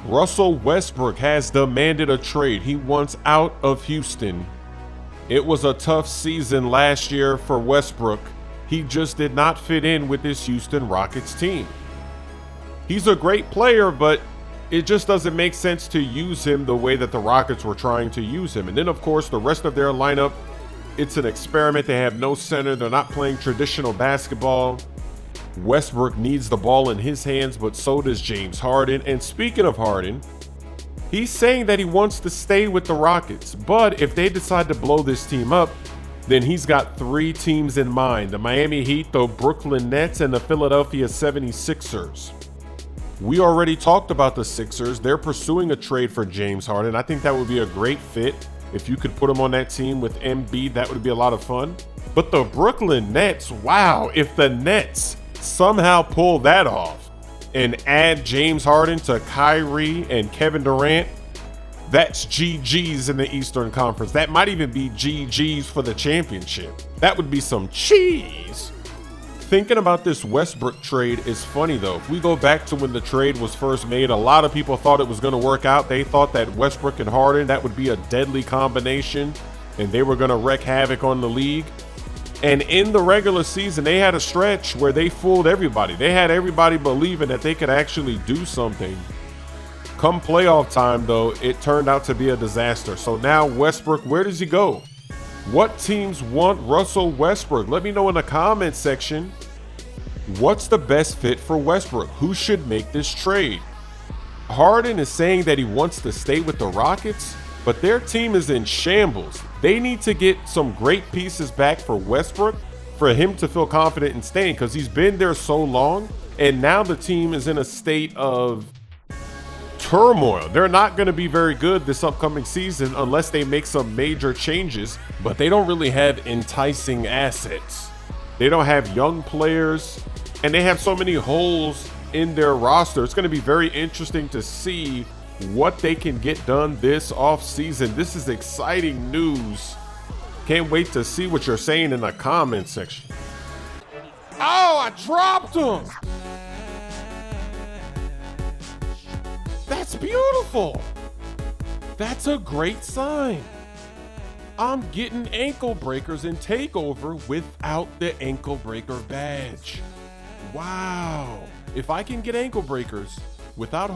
Russell Westbrook has demanded a trade. He wants out of Houston. It was a tough season last year for Westbrook. He just did not fit in with this Houston Rockets team. He's a great player, but it just doesn't make sense to use him the way that the Rockets were trying to use him. And then, of course, the rest of their lineup, it's an experiment. They have no center. They're not playing traditional basketball. Westbrook needs the ball in his hands, but so does James Harden. And speaking of Harden, he's saying that he wants to stay with the Rockets. But if they decide to blow this team up, then he's got 3 teams in mind: the Miami Heat, the Brooklyn Nets, and the Philadelphia 76ers. We already talked about the Sixers. They're pursuing a trade for James Harden. I think that would be a great fit. If you could put him on that team with Embiid, that would be a lot of fun. But the Brooklyn Nets, wow, if the Nets somehow pull that off and add James Harden to Kyrie and Kevin Durant, that's GG's in the Eastern Conference. That might even be GG's for the championship. That would be some cheese. Thinking about this Westbrook trade is funny though. If we go back to when the trade was first made, a lot of people thought it was going to work out. They thought that Westbrook and Harden, that would be a deadly combination and they were going to wreak havoc on the league. And in the regular season, they had a stretch where they fooled everybody. They had everybody believing that they could actually do something. Come playoff time though, it turned out to be a disaster. So now Westbrook, where does he go? What teams want Russell Westbrook? Let me know in the comments section. What's the best fit for Westbrook? Who should make this trade? Harden is saying that he wants to stay with the Rockets, but their team is in shambles. They need to get some great pieces back for Westbrook for him to feel confident in staying, because he's been there so long and now the team is in a state of turmoil. They're not going to be very good this upcoming season unless they make some major changes, but they don't really have enticing assets. They don't have young players and they have so many holes in their roster. It's going to be very interesting to see what they can get done this offseason. This is exciting news. Can't wait to see what you're saying in the comment section. Oh, I dropped him. That's beautiful. That's a great sign. I'm getting ankle breakers in TakeOver without the ankle breaker badge. Wow. If I can get ankle breakers without